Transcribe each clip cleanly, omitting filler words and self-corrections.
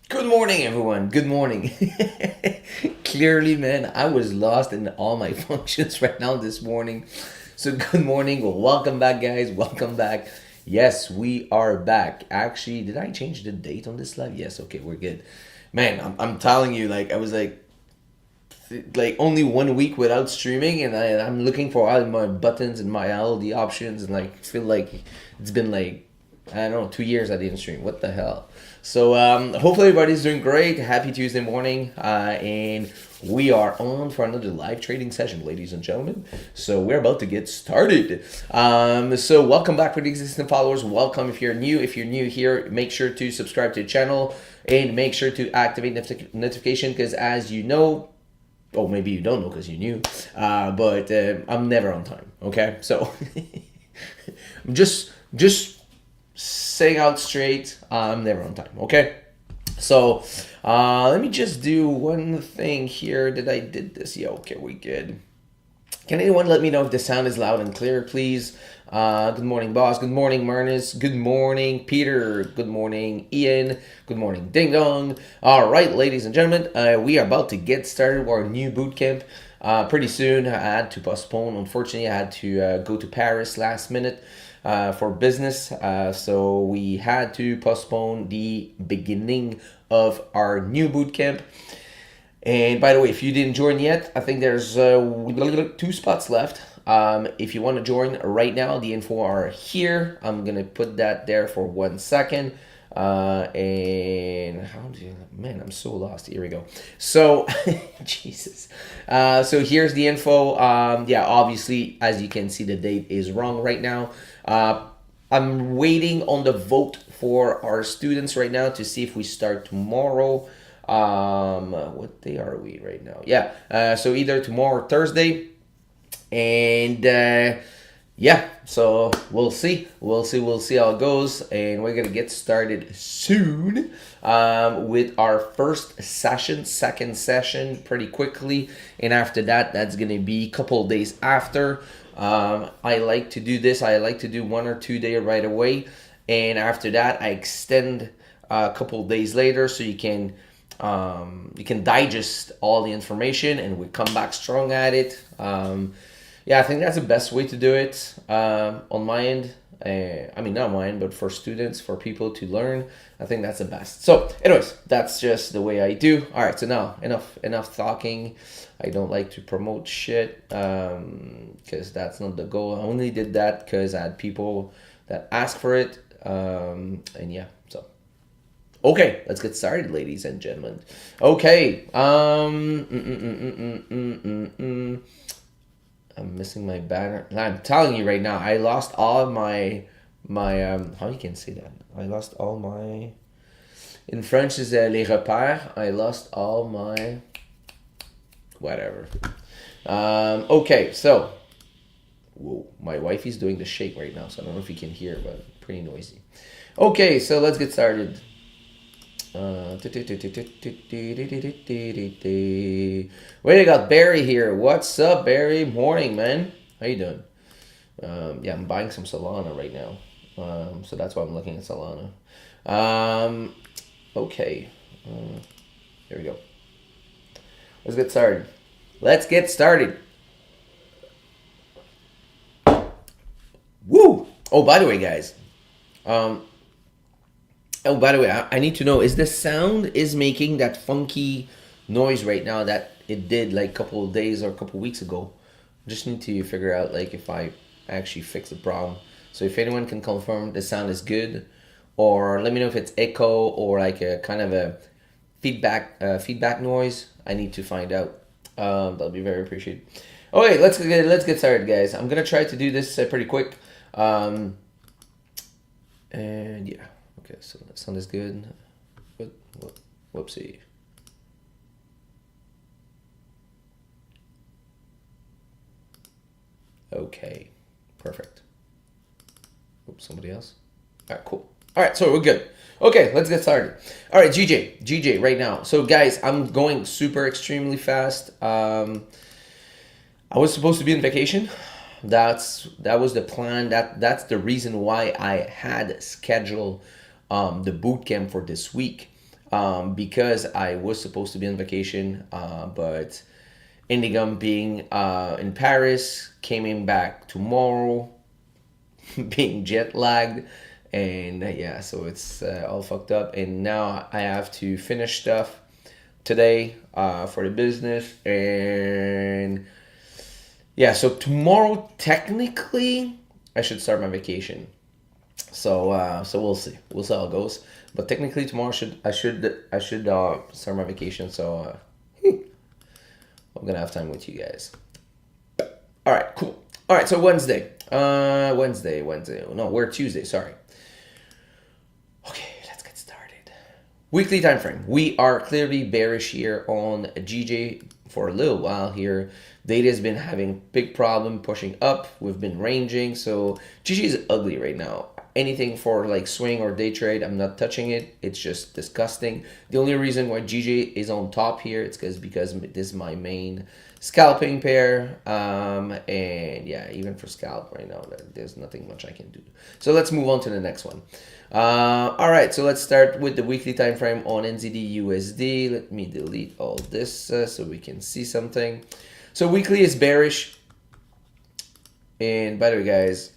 Good morning, everyone. Good morning. Clearly, man, I was lost in all my functions right now this morning. So, good morning. Well, welcome back, guys. Welcome back. Yes, we are back. Actually, did I change the date on this live? Yes, okay, we're good. Man, I'm telling you, I was only 1 week without streaming, and I'm looking for all my buttons and all the options, and feel like it's been I don't know, 2 years I didn't stream. What the hell? So hopefully everybody's doing great. Happy Tuesday morning, and we are on for another live trading session, ladies and gentlemen. So we're about to get started. So welcome back for the existing followers. Welcome if you're new. If you're new here, make sure to subscribe to the channel and make sure to activate notification because as you know, or maybe you don't know because you're new, but I'm never on time. Okay, so I'm just saying out straight, I'm never on time. Okay, so let me just do one thing here. That I did this? Yeah, okay, we good. Can anyone let me know if the sound is loud and clear, please? Good morning, boss. Good morning, Marnus. Good morning, Peter. Good morning, Ian. Good morning, Ding Dong. All right, ladies and gentlemen, we are about to get started with our new boot camp. Pretty soon, I had to postpone. Unfortunately, I had to go to Paris last minute for business. So we had to postpone the beginning of our new boot camp. And by the way, if you didn't join yet, I think there's 2 spots left. If you want to join right now, the info are here. I'm going to put that there for 1 second. And how do you, man, I'm so lost. Here we go. So, Jesus. So here's the info. Yeah, obviously, as you can see, the date is wrong right now. I'm waiting on the vote for our students right now to see if we start tomorrow. What day are we right now? Yeah, so either tomorrow or Thursday. And yeah, so we'll see how it goes, and we're gonna get started soon with our first session, second session pretty quickly, and after that, that's gonna be a couple of days after. I like to do this. I like to do 1 or 2 days right away, and after that, I extend a couple of days later so you can digest all the information and we come back strong at it. Yeah, I think that's the best way to do it on my end. I mean, not mine, but for students, for people to learn, I think that's the best. So, anyways, that's just the way I do. All right, so now enough talking. I don't like to promote shit because that's not the goal. I only did that because I had people that asked for it, and yeah, so. Okay, let's get started, ladies and gentlemen. Okay, I'm missing my banner. I'm telling you right now, I lost all my how you can say that? I lost all my. In French is les repères. I lost all my. Whatever. Okay, so. Whoa, my wifey's doing the shake right now, so I don't know if you can hear, but pretty noisy. Okay, so let's get started. Wait, I got Barry here. What's up, Barry? Morning, man. How you doing? Yeah, I'm buying some Solana right now. So that's why I'm looking at Solana. Okay. Here we go. Let's get started. Woo! Oh, by the way, guys. Oh, by the way, I need to know, is the sound is making that funky noise right now that it did like a couple of days or a couple of weeks ago? Just need to figure out if I actually fix the problem. So if anyone can confirm the sound is good, or let me know if it's echo or like a kind of a feedback noise. I need to find out. That'll be very appreciated. Okay, let's get started, guys. I'm gonna try to do this pretty quick. And yeah. Okay, so that sound is good. Whoopsie. Okay, perfect. Oops, somebody else. All right, cool. All right, so we're good. Okay, let's get started. All right, GJ, right now. So guys, I'm going super extremely fast. I was supposed to be on vacation. That was the plan. That's the reason why I had scheduled the boot camp for this week. because I was supposed to be on vacation, but Indigum being in Paris, came back tomorrow, being jet lagged, and yeah, so it's all fucked up. And now I have to finish stuff today for the business, and yeah, so tomorrow technically I should start my vacation. So we'll see. We'll see how it goes. But technically tomorrow I should start my vacation. So I'm gonna have time with you guys. All right, cool. All right, so Wednesday. Wednesday. No, we're Tuesday. Sorry. Okay, let's get started. Weekly time frame. We are clearly bearish here on GJ for a little while here. Data has been having big problem pushing up. We've been ranging, so GG is ugly right now. Anything for like swing or day trade, I'm not touching it. It's just disgusting. The only reason why GG is on top here, it's because this is my main scalping pair. And yeah, even for scalp right now, there's nothing much I can do. So let's move on to the next one. All right, so let's start with the weekly time frame on NZD USD. Let me delete all this so we can see something. So weekly is bearish. And by the way, guys,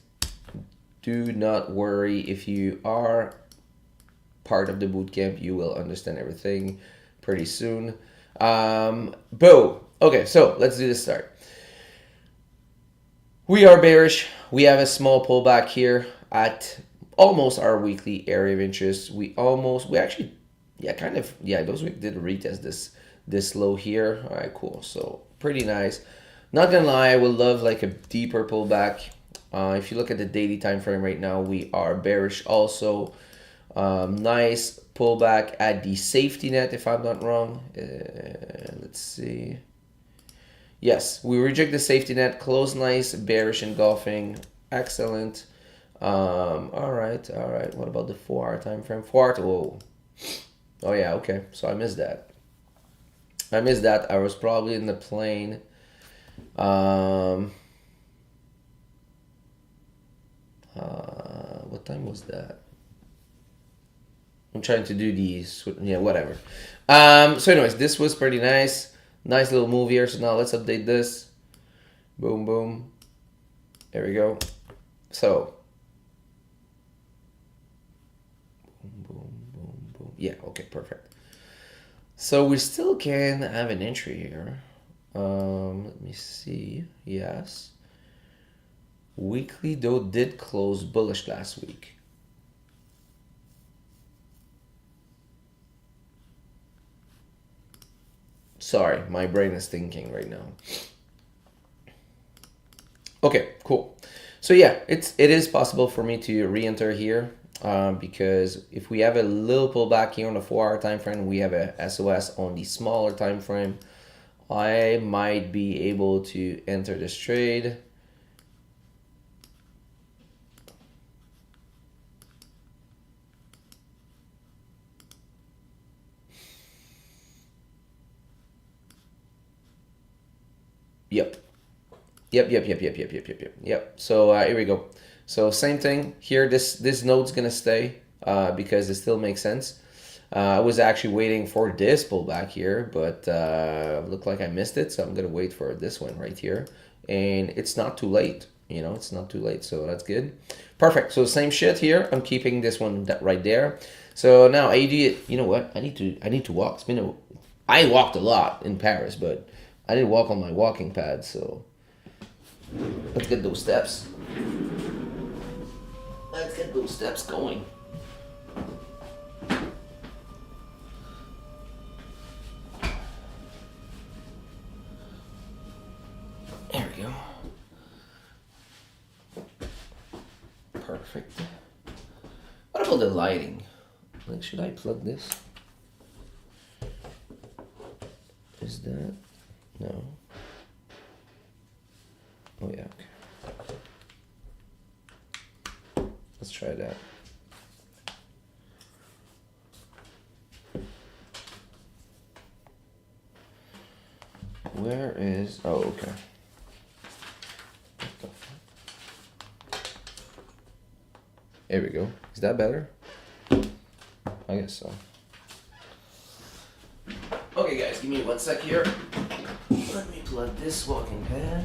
do not worry. If you are part of the bootcamp, you will understand everything pretty soon. Boom. Okay, so let's do the start. We are bearish. We have a small pullback here at almost our weekly area of interest. We actually, those week did retest this low here. All right, cool. So pretty nice. Not gonna lie, I would love like a deeper pullback. If you look at the daily time frame right now, we are bearish also. Nice pullback at the safety net, if I'm not wrong. Let's see. Yes, we reject the safety net. Close nice, bearish engulfing. Excellent. All right. What about the 4-hour time frame? 4 hour. Whoa. Oh yeah. Okay. So I missed that. I was probably in the plane. What time was that? I'm trying to do these. Yeah, whatever. So anyways, this was pretty nice. Nice little move here. So now let's update this. Boom, boom. There we go. So. Boom. Yeah, okay, perfect. So we still can have an entry here. Let me see. Yes. Weekly though did close bullish last week. Sorry, my brain is thinking right now. Okay, cool. So yeah, it is possible for me to re-enter here because if we have a little pullback here on the 4-hour time frame, we have a SOS on the smaller time frame. I might be able to enter this trade. Yep. So here we go. So same thing here. This node's gonna stay because it still makes sense. I was actually waiting for this pullback here, but looked like I missed it. So I'm gonna wait for this one right here, and it's not too late. It's not too late. So that's good. Perfect. So same shit here. I'm keeping this one right there. So now AD, you know what? I need to walk. I walked a lot in Paris, but I didn't walk on my walking pad, so let's get those steps. Let's get those steps going. There we go. Perfect. What about the lighting? Like, should I plug this? Is that... No. Oh yeah, okay. Let's try that. Where is... Oh, okay. What the fuck? There we go. Is that better? I guess so. Okay guys, give me 1 sec here. Let me plug this walking pad.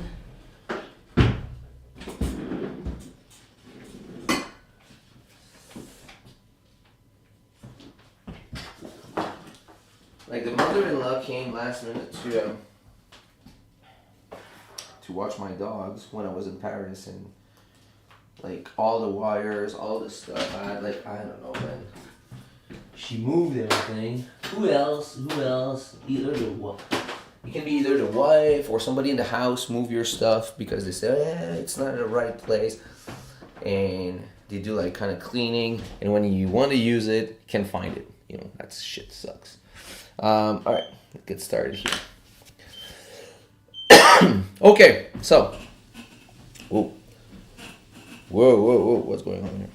Like the mother-in-law came last minute to watch my dogs when I was in Paris, and like all the wires, all the stuff. I don't know, man. She moved everything. Who else? Either the what? It can be either the wife or somebody in the house move your stuff because they say, it's not in the right place, and they do like kind of cleaning, and when you want to use it, you can't find it. You know, that shit sucks. All right, let's get started here. Okay, so, whoa, what's going on here?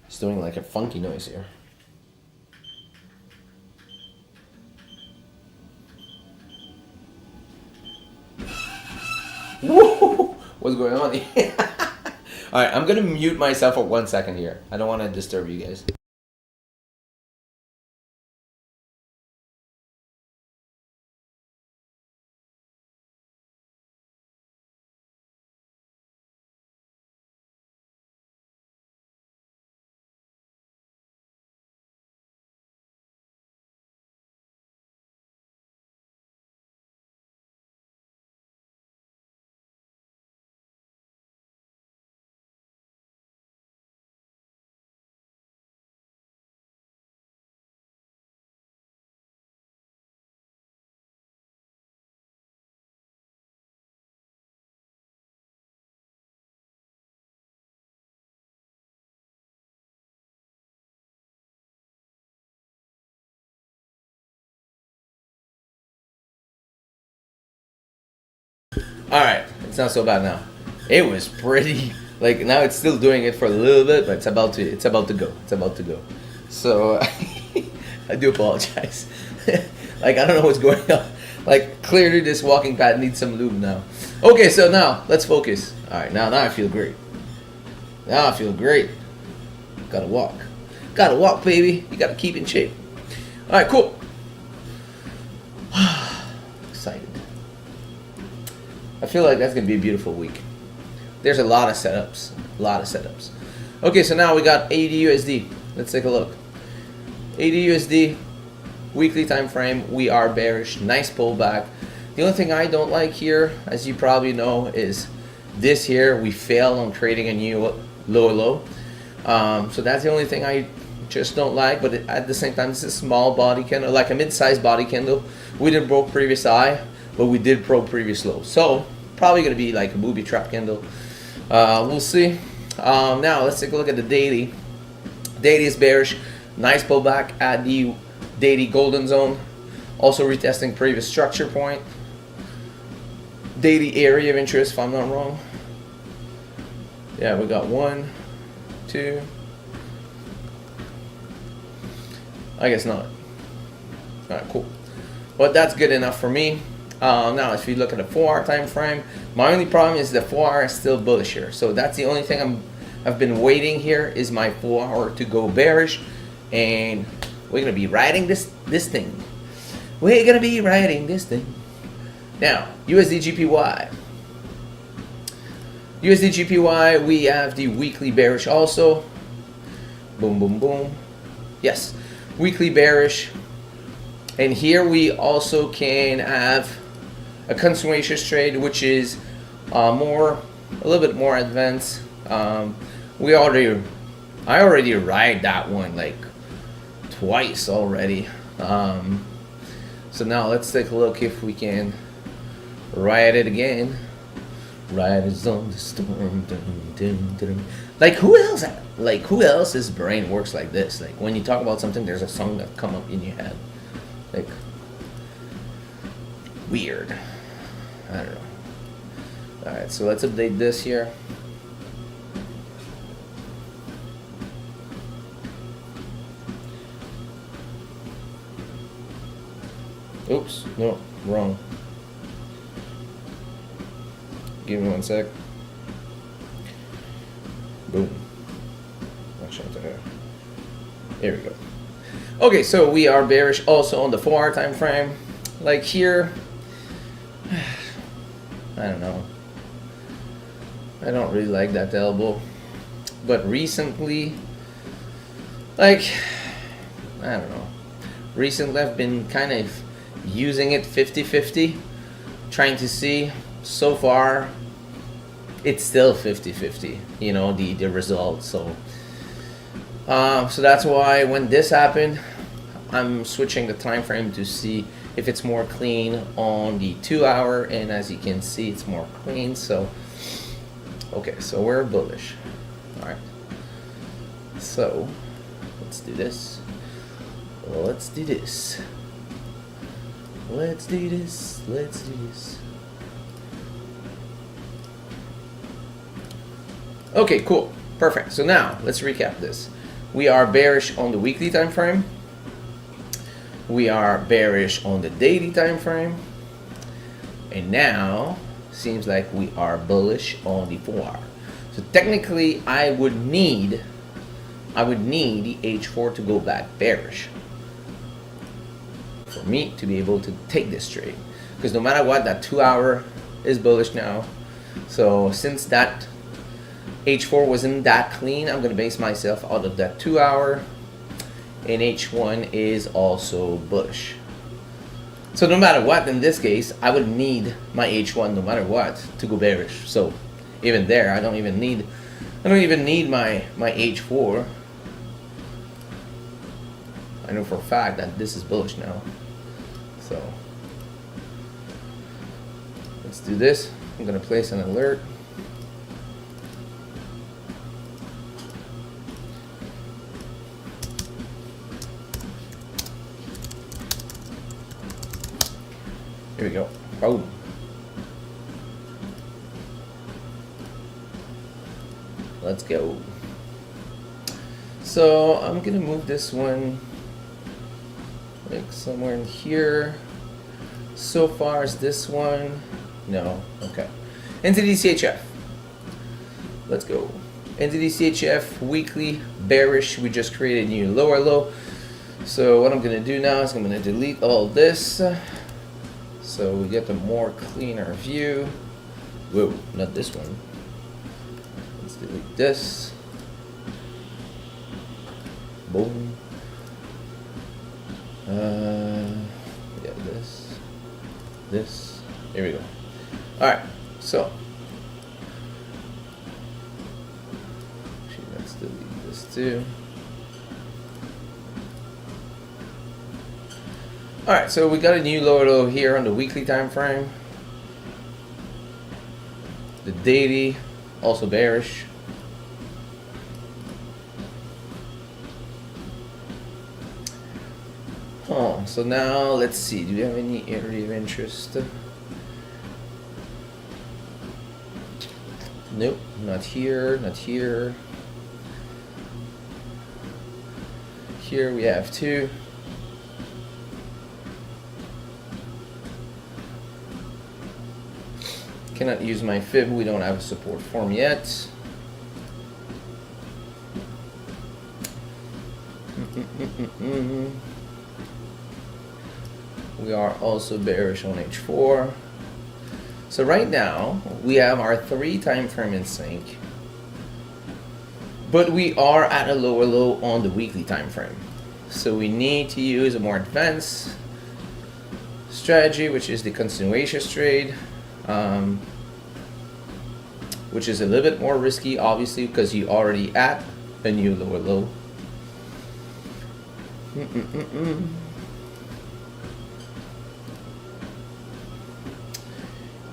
It's doing like a funky noise here. Whoa, what's going on here? All right, I'm gonna mute myself for 1 second here. I don't want to disturb you guys. All right, it's not so bad now. It was pretty like now it's still doing it for a little bit, but it's about to go. It's about to go. So I do apologize. Like I don't know what's going on. Like clearly this walking pad needs some lube now. Okay, so now let's focus. All right, now I feel great. Now I feel great. Gotta walk, baby. You gotta keep in shape. All right, cool. Excited. I feel like that's gonna be a beautiful week. There's a lot of setups. Okay, so now we got AUD/USD. Let's take a look. AUD/USD, weekly time frame. We are bearish. Nice pullback. The only thing I don't like here, as you probably know, is this here. We failed on creating a new low. So that's the only thing I just don't like. But at the same time, this is a small body candle, like a mid-sized body candle. We didn't broke previous high, but we did broke previous low. So probably gonna be like a booby trap candle. We'll see. Now let's take a look at the daily. Daily is bearish. Nice pullback at the daily golden zone. Also retesting previous structure point. Daily area of interest, if I'm not wrong. Yeah, we got 1, 2. I guess not. All right, cool. But that's good enough for me. Now, if you look at the 4-hour time frame, my only problem is the 4-hour is still bullish here. So that's the only thing I've been waiting here is my 4-hour to go bearish, and we're gonna be riding this thing. We're gonna be riding this thing. Now, USD/GPY. USD/GPY, we have the weekly bearish also. Boom, boom, boom. Yes, weekly bearish. And here we also can have a continuation trade, which is a little bit more advanced. I already ride that one like twice already. So now let's take a look if we can ride it again. Riders on the storm. Dun, dun, dun. Like who else's brain works like this? Like when you talk about something, there's a song that come up in your head. Like weird. I don't know. Alright, so let's update this here. Oops, no, wrong. Give me 1 sec. Boom. Here we go. Okay, so we are bearish also on the 4-hour time frame. Like here, I don't know. I don't really like that elbow. But recently, like, I don't know. Recently I've been kind of using it 50-50, trying to see. So far, it's still 50-50, you know, the results. So that's why when this happened, I'm switching the time frame to see if it's more clean on the 2-hour, and as you can see, it's more clean. So okay, so we're bullish. All right, so let's do this. Let's do this. Let's do this. Let's do this. Okay, cool. Perfect. So now let's recap this. We are bearish on the weekly time frame. We are bearish on the daily time frame. And now seems like we are bullish on the 4-hour. So technically I would need the H4 to go back bearish for me to be able to take this trade. Because no matter what, that 2-hour is bullish now. So since that H4 wasn't that clean, I'm going to base myself out of that 2-hour, and H1 is also bullish. So no matter what, in this case, I would need my H1 no matter what to go bearish. So even there, I don't even need my H4. I know for a fact that this is bullish now. So let's do this. I'm going to place an alert. Here we go. Boom. Let's go. So I'm gonna move this one like somewhere in here. So far as this one, no. Okay. Into the CHF. Let's go. Into the CHF weekly bearish. We just created a new lower low. So what I'm gonna do now is I'm gonna delete all this. So we get a more cleaner view. Whoa, not this one. Let's delete this. Boom. Yeah, this. Here we go. All right, so actually, let's delete this too. All right, so we got a new lower low here on the weekly time frame. The daily also bearish. Oh, so now let's see. Do we have any area of interest? Nope, not here, not here. Here we have two. Cannot use my fib, we don't have a support form yet. We are also bearish on H4. So right now, we have our 3 time frame in sync. But we are at a lower low on the weekly time frame. So we need to use a more advanced strategy, which is the continuation trade. Which is a little bit more risky, obviously, because you already at a new lower low.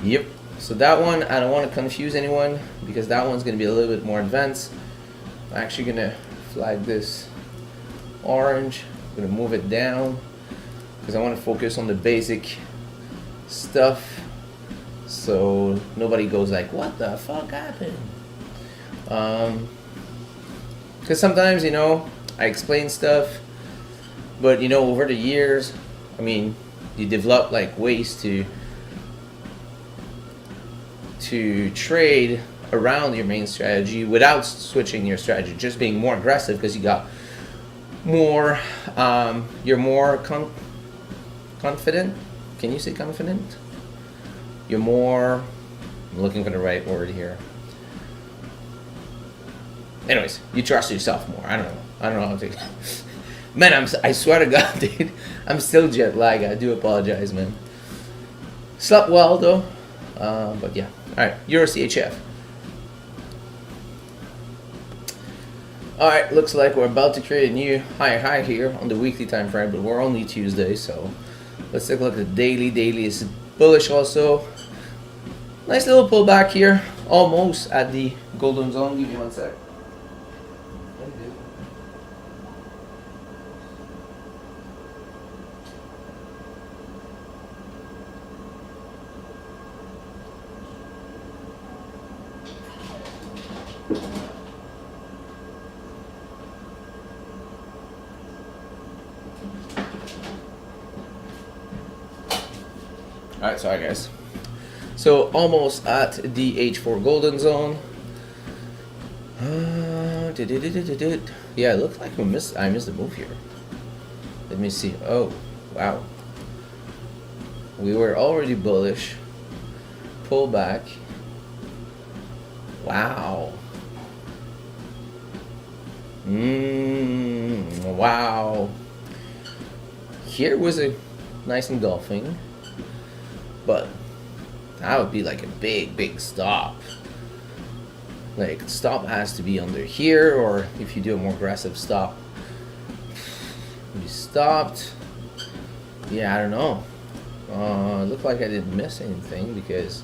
Yep. So that one, I don't want to confuse anyone because that one's going to be a little bit more advanced. I'm actually going to flag this orange. I'm going to move it down because I want to focus on the basic stuff. So nobody goes like, what the fuck happened? Because sometimes, you know, I explain stuff, but you know, over the years, I mean, you develop like ways to trade around your main strategy without switching your strategy, just being more aggressive because you got more, you're more confident. Can you say confident? You're more, I'm looking for the right word here. Anyways, you trust yourself more. I don't know how to. Man, I swear to God, dude, I'm still jet lagged. I do apologize, man. Slept well though, but yeah. All right, Euro CHF. All right, looks like we're about to create a new higher high here on the weekly time frame, but we're only Tuesday, so let's take a look at the daily. Daily is bullish also. Nice little pullback here, almost at the golden zone. Give me one sec. Alright, sorry guys. So almost at the H4 golden zone. Yeah, it looks like I missed the move here. Let me see. Oh, wow. We were already bullish. Pull back. Wow. Wow. Here was a nice engulfing. But that would be like a big stop. Like stop has to be under here, or if you do a more aggressive stop, you stopped. Yeah, I don't know. It looked like I didn't miss anything because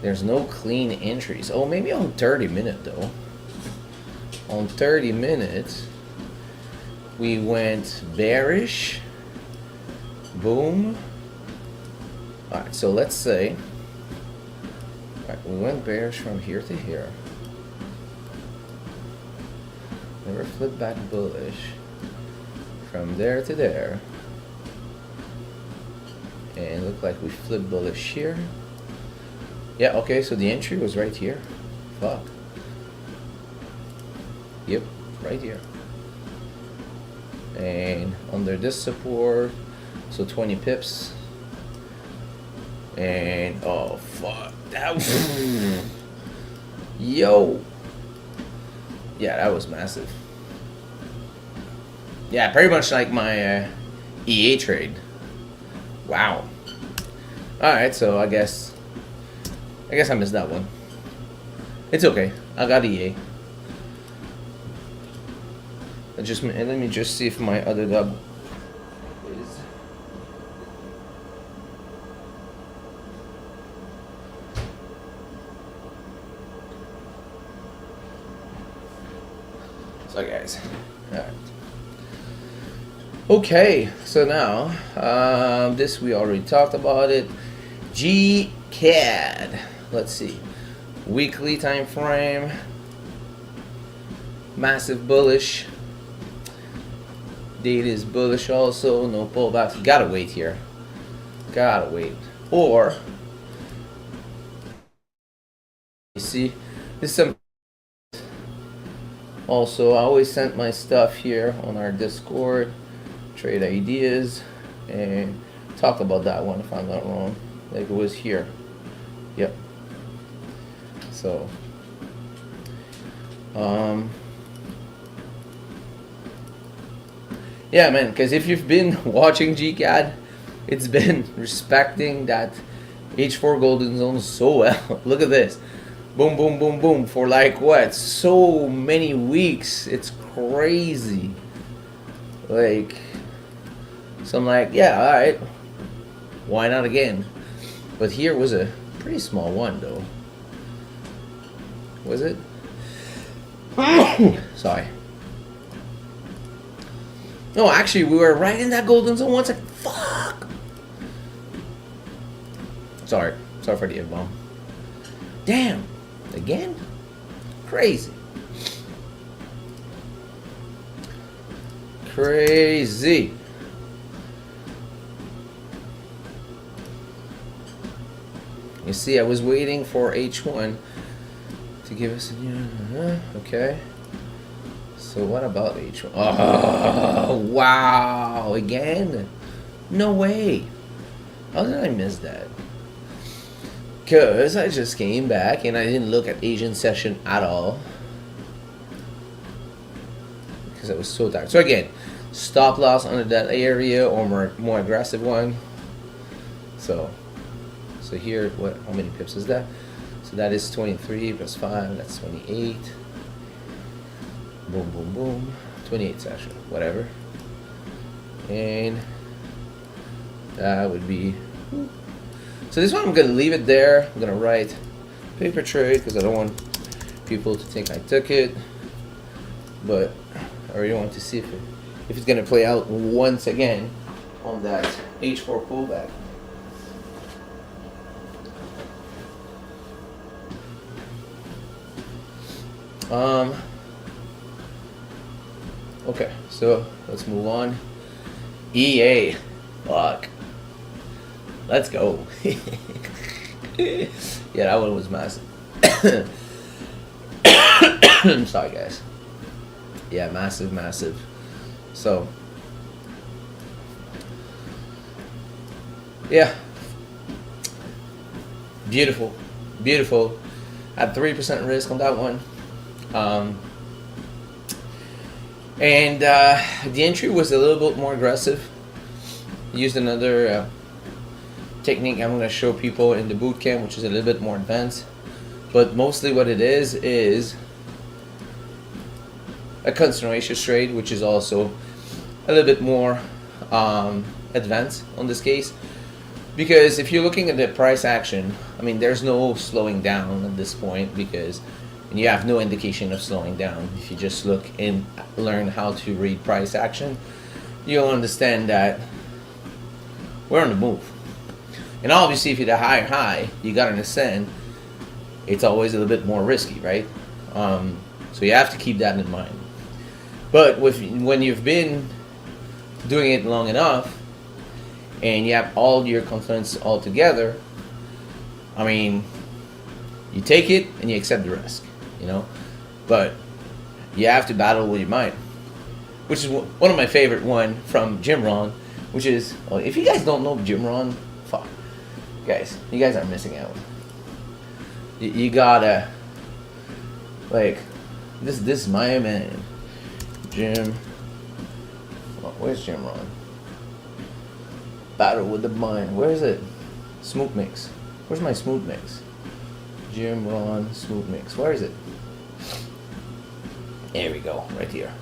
there's no clean entries. Oh, maybe on 30 minute though. On 30 minutes, we went bearish. Boom. Alright, so let's say we went bearish from here to here. Never flipped back bullish. From there to there. And it looked like we flipped bullish here. Yeah, okay, so the entry was right here. Fuck. Yep, right here. And under this support, so 20 pips. And oh fuck that. Yo, yeah, that was massive. Yeah, pretty much like my EA trade. Wow. All right, so I guess I missed that one. It's okay. I got EA. Let me just see if my other dub is. So guys, alright. Okay, so now this we already talked about it. GCAD. Let's see. Weekly time frame. Massive bullish. Date is bullish also. No pullbacks. Gotta wait here. Gotta wait. Or you see, this is some. Also, I always sent my stuff here on our Discord, trade ideas, and talk about that one if I'm not wrong. Like it was here. Yep. So, yeah, man, because if you've been watching GCAD, it's been respecting that H4 golden zone so well. Look at this. Boom, boom, boom, boom, for like what? So many weeks. It's crazy. Like, so I'm like, yeah, alright. Why not again? But here was a pretty small one, though. Was it? Sorry. No, actually, we were right in that golden zone once. Like, fuck. Sorry for the F-bomb. Damn. Again? Crazy. Crazy. You see, I was waiting for H1 to give us a okay. So what about H1? Oh wow! Again? No way! How did I miss that? Cause I just came back and I didn't look at Asian session at all because I was so tired. So again, stop loss under that area or more aggressive one. So here, what? How many pips is that? So that is 23 plus 5. That's 28. Boom, boom, boom. 28 session, whatever. And that would be. So this one I'm gonna leave it there. I'm gonna write paper trade because I don't want people to think I took it. But I really want to see if it's gonna play out once again on that H4 pullback. Okay, so let's move on. EA, fuck. Let's go. Yeah, that one was massive. I'm sorry, guys. Yeah, massive. So, yeah, beautiful. Had 3% risk on that one. And the entry was a little bit more aggressive. Used another technique I'm going to show people in the boot camp, which is a little bit more advanced. But mostly what it is a continuation trade, which is also a little bit more advanced on this case. Because if you're looking at the price action, I mean, there's no slowing down at this point because you have no indication of slowing down. If you just look and learn how to read price action, you'll understand that we're on the move. And obviously, if you're the higher high, you got to understand it's always a little bit more risky, right? So you have to keep that in mind. But when you've been doing it long enough and you have all your confidence all together, I mean, you take it and you accept the risk, you know? But you have to battle with your mind, which is one of my favorite one from Jim Ron, which is, oh, if you guys don't know Jim Ron, fuck. Guys, you guys are missing out. You gotta, like, this is my man, Jim. Oh, where's Jim Ron? Battle with the mind. Where is it? Smooth mix. Where's my smooth mix? Jim Ron smooth mix. Where is it? There we go, right here.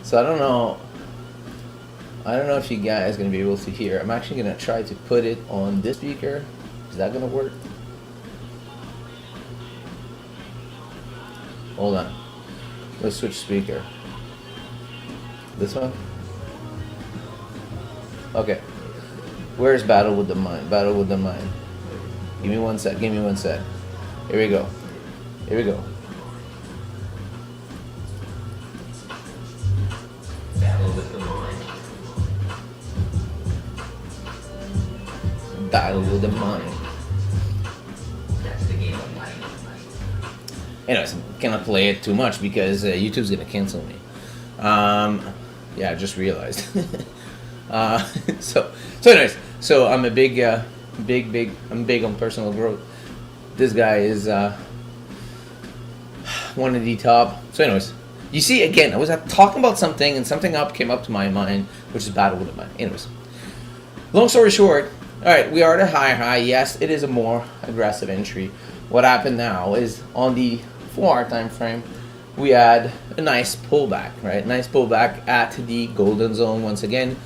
So I don't know if you guys are gonna be able to hear. I'm actually gonna try to put it on this speaker. Is that gonna work? Hold on. Let's switch speaker. This one? Okay. Where's Battle with the Mind? Battle with the Mind. Give me one sec. Here we go. Battle with the mind. Battle with the Mind. That's the game of life. Anyways, cannot play it too much because YouTube's gonna cancel me. Yeah, I just realized. So anyways, so I'm a big on personal growth. This guy is one of the top. So anyways, you see, again, I was talking about something and something came up to my mind, which is Battle with the Mind. Anyways, long story short, all right, we are at a high. Yes, it is a more aggressive entry. What happened now is on the 4-hour time frame, we had a nice pullback, right? Nice pullback at the golden zone once again.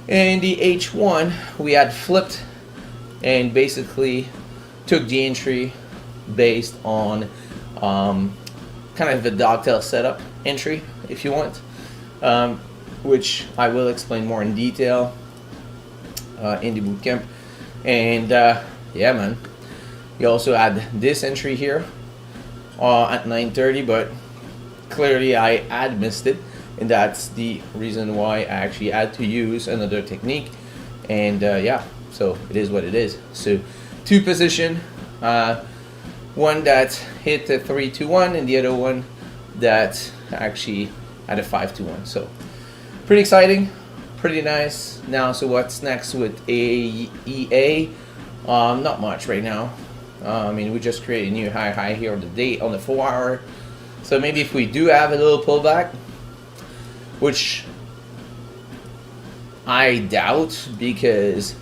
And the H1, we had flipped and basically took the entry based on kind of the dogtail setup entry, if you want, which I will explain more in detail in the bootcamp. And yeah, man, you also had this entry here at 9:30, but clearly I had missed it, and that's the reason why I actually had to use another technique. And yeah, so it is what it is. So two position, one that hit the 3-1 and the other one that actually had a 5-1. So pretty exciting, pretty nice. Now, so what's next with AEA? Not much right now. I mean, we just created a new high here on the day on the 4 hour. So maybe if we do have a little pullback, which I doubt, because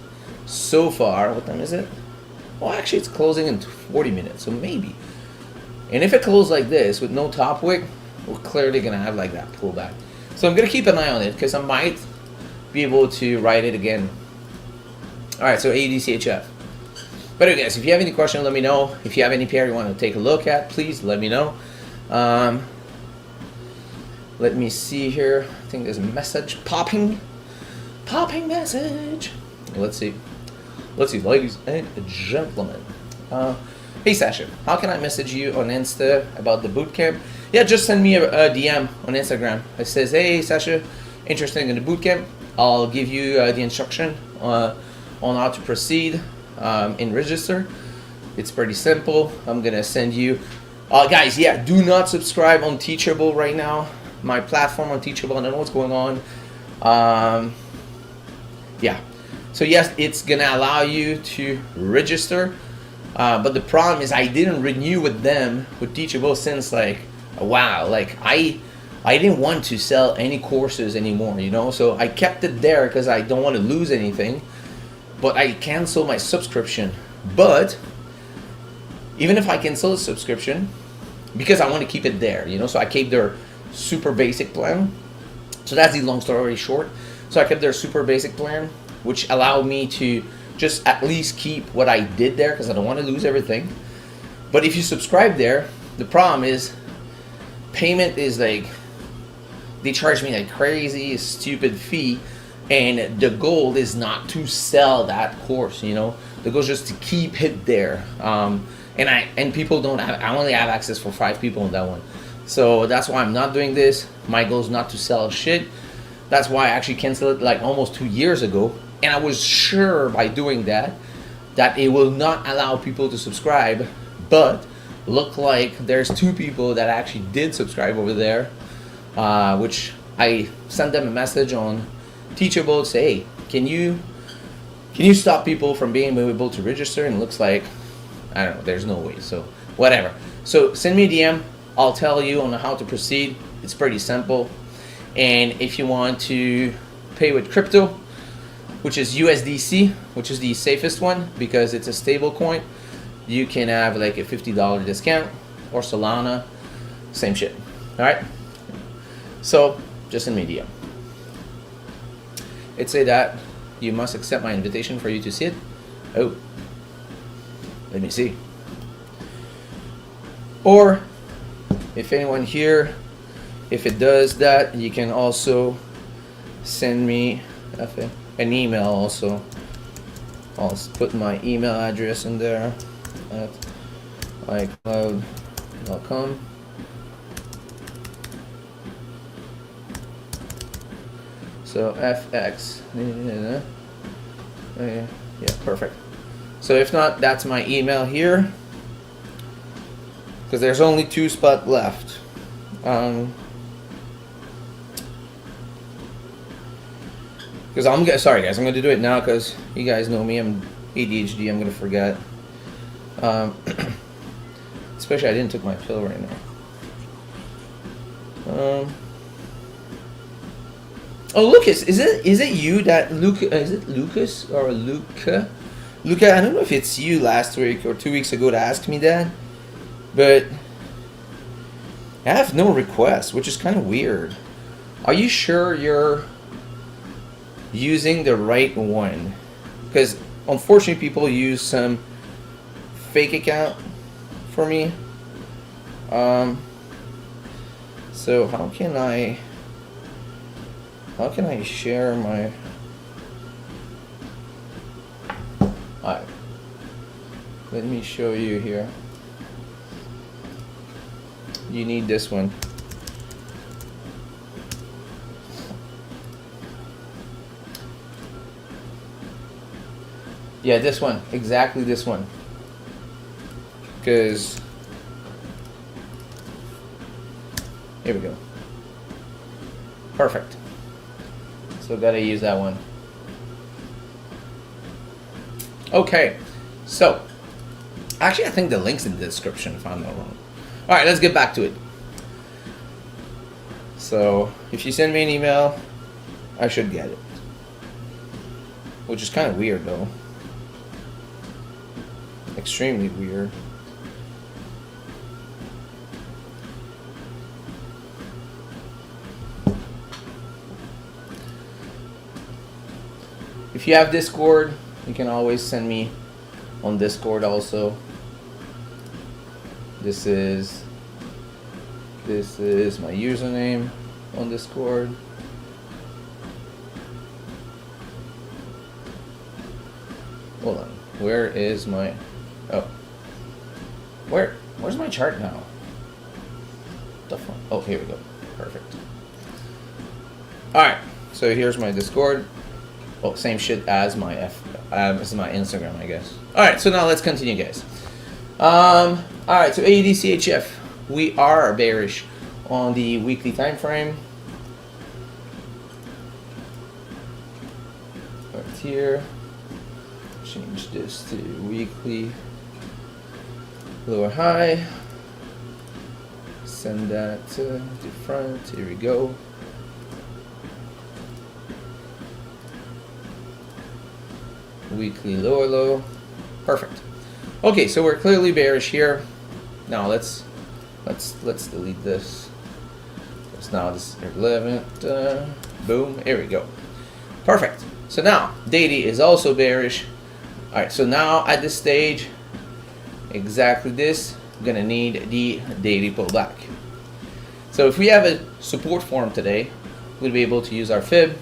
so far, what time is it? Well, actually, it's closing in 40 minutes, so maybe. And if it closes like this with no top wick, we're clearly gonna have like that pullback. So I'm gonna keep an eye on it because I might be able to write it again. All right, so ADCHF. But anyway, guys, if you have any questions, let me know. If you have any pair you want to take a look at, please let me know. Let me see here. I think there's a message popping message. Let's see, ladies and gentlemen. Hey Sasha, how can I message you on Insta about the bootcamp? Yeah, just send me a DM on Instagram. It says, hey Sasha, interested in the bootcamp. I'll give you the instruction on how to proceed and register. It's pretty simple. I'm gonna send you, guys. Yeah, do not subscribe on Teachable right now. My platform on Teachable. I don't know what's going on. Yeah. So yes, it's gonna allow you to register, but the problem is I didn't renew with them with Teachable since like a while. Like I didn't want to sell any courses anymore, you know. So I kept it there because I don't want to lose anything. But I canceled my subscription. But even if I cancel the subscription, because I want to keep it there, you know. So I kept their super basic plan. So that's the long story short. So I kept their super basic plan, which allowed me to just at least keep what I did there because I don't want to lose everything. But if you subscribe there, the problem is payment is like, they charge me like crazy, stupid fee, and the goal is not to sell that course, you know. The goal is just to keep it there. And people don't have, I only have access for 5 people on that one. So that's why I'm not doing this. My goal is not to sell shit. That's why I actually canceled it like almost 2 years ago. And I was sure by doing that it will not allow people to subscribe. But look like there's 2 people that actually did subscribe over there, which I sent them a message on Teachable to say, hey, can you stop people from being able to register? And it looks like, I don't know, there's no way. So whatever. So send me a DM. I'll tell you on how to proceed. It's pretty simple. And if you want to pay with crypto, which is USDC, which is the safest one because it's a stable coin, you can have like a $50 discount, or Solana, same shit. All right. So just send me a DM. It say that you must accept my invitation for you to see it. Oh, let me see. Or if anyone here, if it does that, you can also send me an email also. I'll put my email address in there at iCloud.com. So FX, yeah, perfect. So if not, that's my email here, because there's only 2 spots left. Because sorry guys, I'm gonna do it now because you guys know me. I'm ADHD. I'm gonna forget. Especially I didn't take my pill right now. Oh, Lucas, is it you that Luca? Is it Lucas or Luca? Luca, I don't know if it's you last week or 2 weeks ago to ask me that, but I have no request, which is kind of weird. Are you sure you're using the right one? Because unfortunately, people use some fake account for me. So how can I share my? Alright, let me show you here. You need this one. Yeah, this one, exactly this one. because here we go. Perfect. So gotta use that one. Okay, so actually I think the link's in the description if I'm not wrong. All right, let's get back to it. So if you send me an email, I should get it, which is kind of weird though. Extremely weird. If you have Discord, you can always send me on Discord also. This is my username on Discord. Hold on. Where is my where's my chart now? The fuck? Oh, here we go. Perfect. Alright, so here's my Discord. Oh, same shit as my this is my Instagram, I guess. Alright, so now let's continue, guys. Alright, so AUD CHF. We are bearish on the weekly time frame. Right here. Change this to weekly lower high. Send that to the front. Here we go. Weekly lower low. Perfect. Okay, so we're clearly bearish here. Now let's delete this. It's now this is irrelevant. Boom. Here we go. Perfect. So now daily is also bearish. All right. So now at this stage, exactly this, I'm gonna need the daily pullback. So if we have a support form today, we'll be able to use our fib,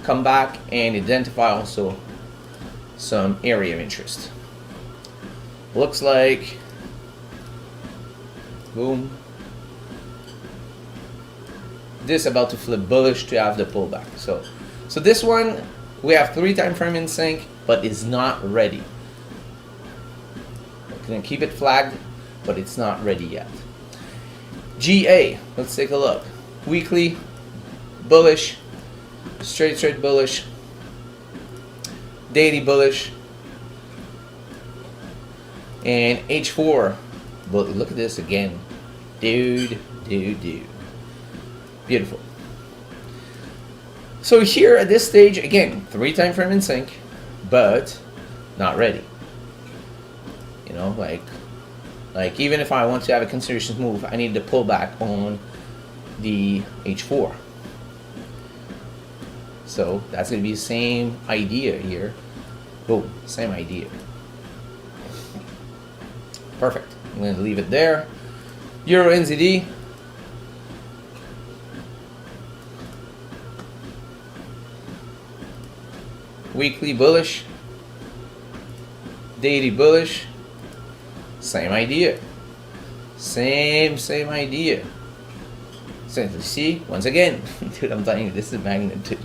come back and identify also some area of interest. Looks like, boom, this about to flip bullish to have the pullback. So this one we have 3 time frame in sync, but is not ready. We're gonna keep it flagged, but it's not ready yet. GA, let's take a look. Weekly bullish, straight bullish, daily bullish, and H4. But look at this again, dude. Beautiful. So here at this stage, again, 3 time frame in sync, but not ready. You know, like even if I want to have a continuation move, I need to pull back on the H4. So that's going to be the same idea here. Boom, same idea. Perfect. I'm going to leave it there. Euro NZD. Weekly bullish. Daily bullish. Same idea. Same idea. So you see, once again, dude, I'm telling you, this is magnitude.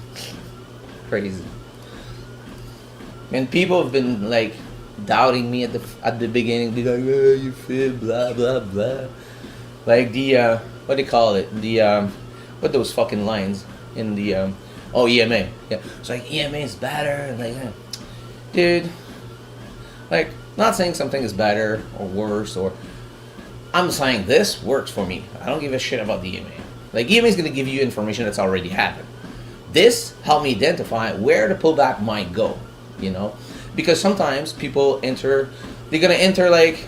Crazy. And people have been like doubting me at the beginning, be like, oh, you fib, blah blah blah. Like the what do you call it? The what those fucking lines in the oh, EMA. Yeah. It's like EMA is better and like dude, like, not saying something is better or worse, or I'm saying this works for me. I don't give a shit about the EMA. Like, EMA is going to give you information that's already happened. This helped me identify where the pullback might go, you know? Because sometimes people they're going to enter like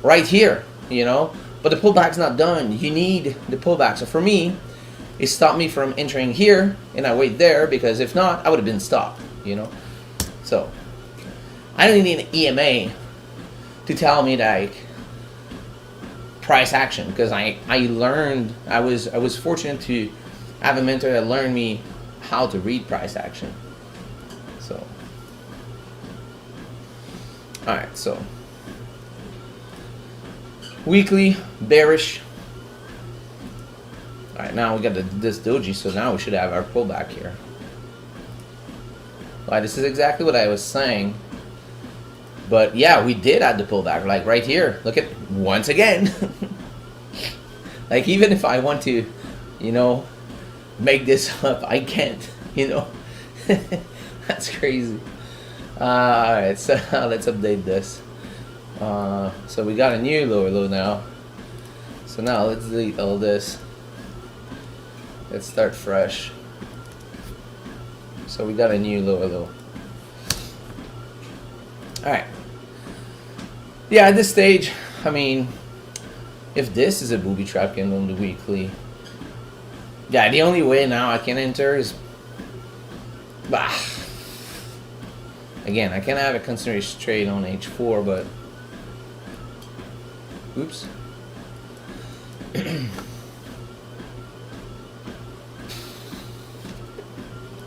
right here, you know? But the pullback's not done. You need the pullback. So for me, it stopped me from entering here, and I wait there, because if not, I would have been stopped, you know? So I don't need an EMA to tell me like price action, because I learned, I was fortunate to have a mentor that learned me how to read price action. So alright, so weekly bearish. Alright, now we got this doji, so now we should have our pullback here. Alright, this is exactly what I was saying. But yeah, we did add the pullback. Like right here, look at once again. Like even if I want to, you know, make this up, I can't. You know, that's crazy. All right, so let's update this. So we got a new lower low now. So now let's delete all this. Let's start fresh. So we got a new lower low. Alright. Yeah, at this stage, I mean, if this is a booby trap candle on the weekly, yeah, the only way now I can enter is, again, I can have a consideration trade on H4, but oops.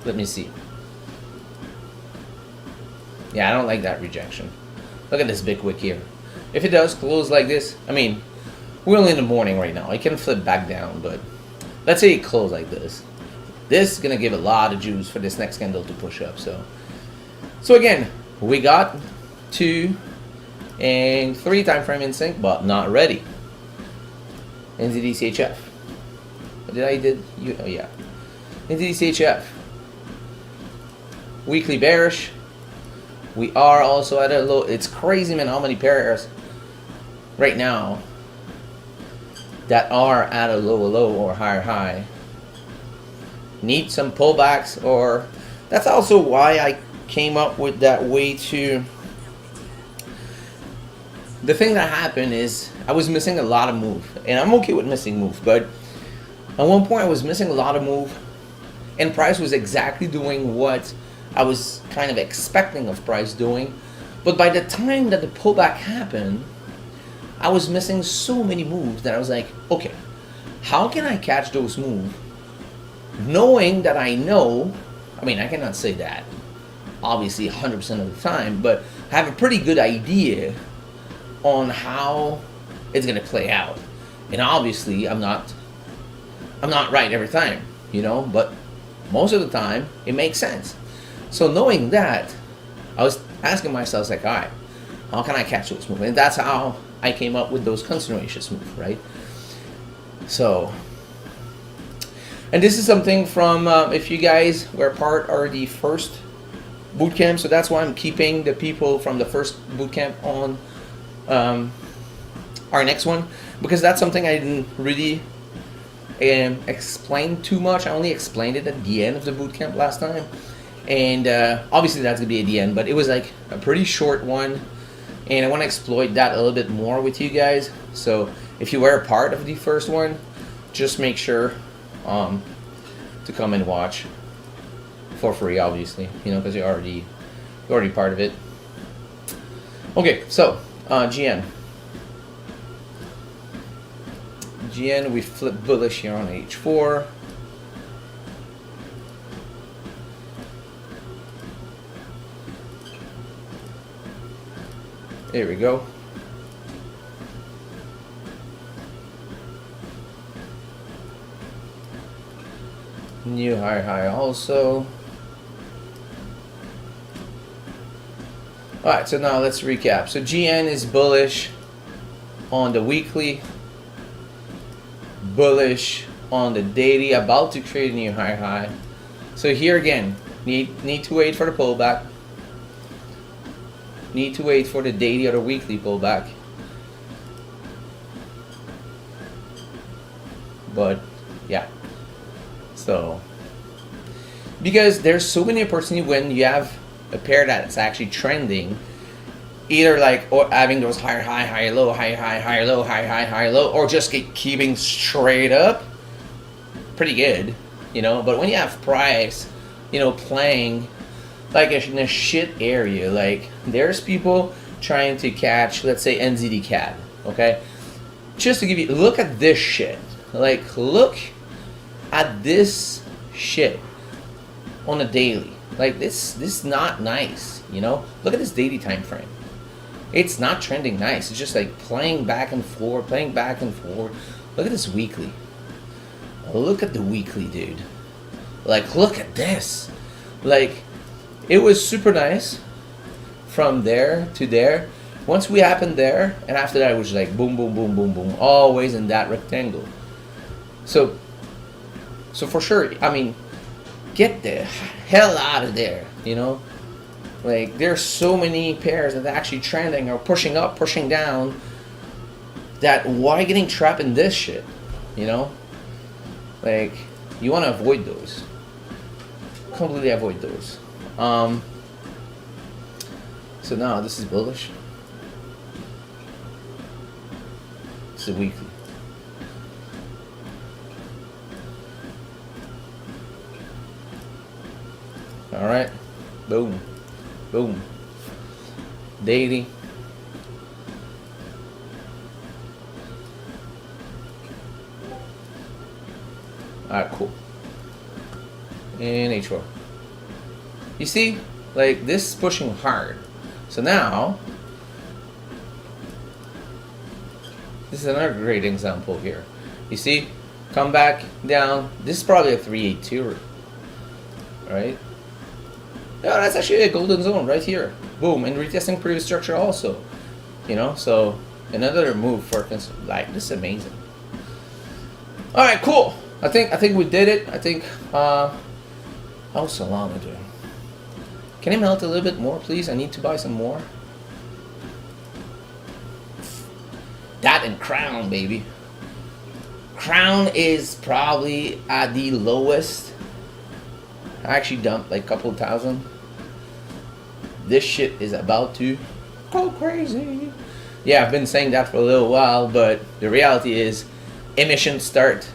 Let me see. Yeah, I don't like that rejection. Look at this big wick here. If it does close like this, I mean, we're only in the morning right now. I can flip back down, but let's say it closed like this. This is gonna give a lot of juice for this next candle to push up. So again, we got 2 and 3 time frame in sync, but not ready. NZDCHF. What did I did? Oh yeah. NZDCHF. Weekly bearish. We are also at a low. It's crazy, man, how many pairs right now that are at a lower low or higher high need some pullbacks, or that's also why I came up with that way to. The thing that happened is I was missing a lot of move, and I'm okay with missing move, but at one point I was missing a lot of move, and price was exactly doing what I was kind of expecting of price doing. But by the time that the pullback happened, I was missing so many moves that I was like, okay, how can I catch those moves knowing that I know, I mean, I cannot say that obviously 100% of the time, but I have a pretty good idea on how it's going to play out. And obviously I'm not right every time, you know, but most of the time it makes sense. So knowing that, I was asking myself, like, all right, how can I catch those moves? And that's how I came up with those continuations moves, right? So, and this is something from, if you guys were part of the first boot camp, so that's why I'm keeping the people from the first boot camp on our next one, because that's something I didn't really explain too much. I only explained it at the end of the boot camp last time. And obviously that's gonna be at the end, but it was like a pretty short one, and I want to exploit that a little bit more with you guys. So if you were a part of the first one, just make sure to come and watch for free, obviously, you know, because you're already part of it. Okay, so GN, we flip bullish here on H4. There we go. New high also. Alright, so now let's recap. So GN is bullish on the weekly, bullish on the daily, about to create a new high. So here again, need to wait for the pullback. Need to wait for the daily or the weekly pullback. But yeah, so because there's so many opportunities when you have a pair that's actually trending, either like or having those higher high, higher low, higher high, higher low, higher high, higher low, or just keeping straight up, pretty good, you know. But when you have price, you know, playing like in a shit area, like there's people trying to catch, let's say NZD CAD, okay? Just to give you, look at this shit. Like, look at this shit on a daily. Like this is not nice, you know? Look at this daily time frame. It's not trending nice. It's just like playing back and forth, playing back and forth. Look at this weekly. Look at the weekly, dude. Like, look at this. Like, it was super nice from there to there. Once we happened there, and after that it was like boom, boom, boom, boom, boom, always in that rectangle. So for sure, I mean, get the hell out of there, you know? Like, there's so many pairs that are actually trending or pushing up, pushing down, that why getting trapped in this shit, you know? Like, you want to avoid those. Completely avoid those. So now this is bullish. This is weekly. All right, boom, boom, daily. All right, cool. And H4. You see, like, this is pushing hard. So now, this is another great example here. You see, come back down. This is probably a 382, right? Yeah, that's actually a golden zone right here. Boom, and retesting previous structure also. You know, so another move for like, this is amazing. All right, cool. I think we did it. I think how's Solana doing? Can you melt a little bit more, please? I need to buy some more. That and Crown, baby. Crown is probably at the lowest. I actually dumped like a couple thousand. This shit is about to go crazy. Yeah, I've been saying that for a little while, but the reality is emissions stopped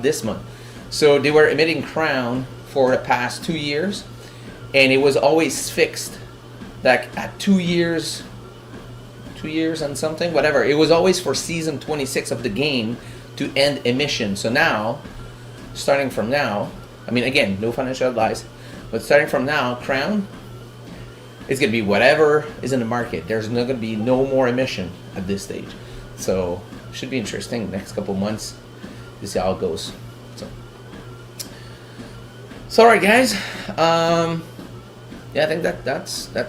this month. So they were emitting Crown for the past 2 years, and it was always fixed, like at 2 years and something, whatever. It was always for season 26 of the game to end emission. So now, starting from now, I mean, again, no financial advice, but starting from now, Crown is going to be whatever is in the market. There's not going to be no more emission at this stage. So should be interesting next couple months to see how it goes. So all right, guys. Yeah, I think that's. I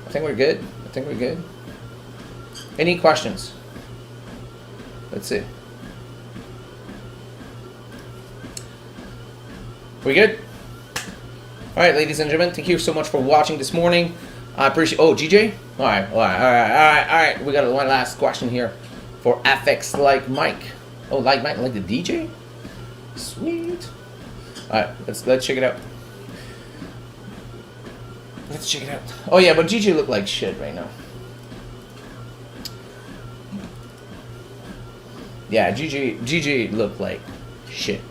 think we're good. Any questions? Let's see. We good? All right, ladies and gentlemen, thank you so much for watching this morning. I appreciate. Oh, GJ. All right. We got one last question here for FX like Mike. Oh, like Mike, like the DJ. Sweet. All right, let's check it out. Let's check it out. Oh yeah, but GG look like shit right now. Yeah, GG look like shit.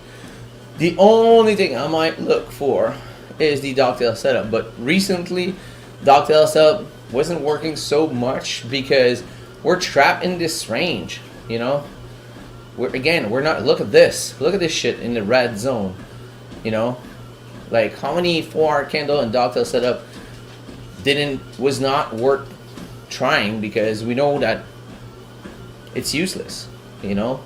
The only thing I might look for is the dogtail setup, but recently dogtail setup wasn't working so much because we're trapped in this range, you know. We're not. Look at this shit in the red zone, you know. Like, how many 4-hour candle and dogtail setup was not worth trying, because we know that it's useless, you know.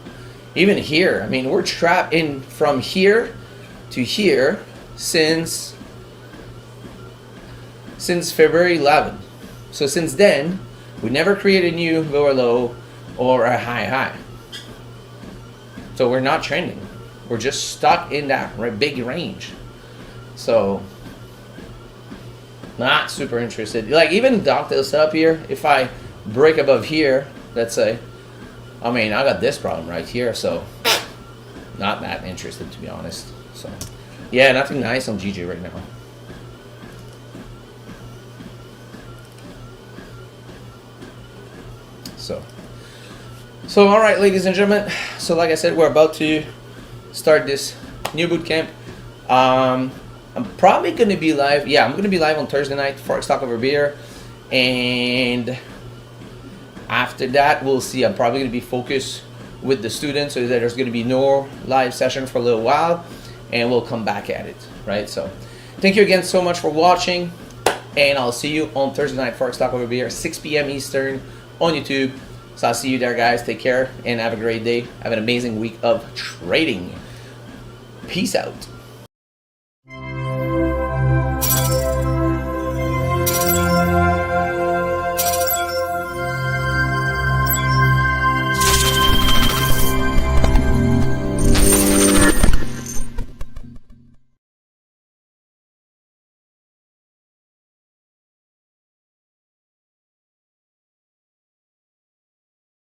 Even here, I mean, we're trapped in from here to here since February 11th. So since then, we never created a new lower low or a high high. So we're not trending. We're just stuck in that big range. So not super interested. Like, even dogtail setup here, if I break above here, let's say, I mean, I got this problem right here, so not that interested, to be honest. So yeah, nothing nice on GG right now. So all right, ladies and gentlemen, so like I said, we're about to start this new boot camp. I'm probably going to be live. Yeah, I'm going to be live on Thursday night for Stock Over Beer, and after that we'll see. I'm probably going to be focused with the students, so that there's going to be no live session for a little while, and we'll come back at it, right? So thank you again so much for watching, and I'll see you on Thursday night for Stock Over Beer, 6 p.m. Eastern on YouTube. So I'll see you there, guys. Take care and have a great day. Have an amazing week of trading. Peace out.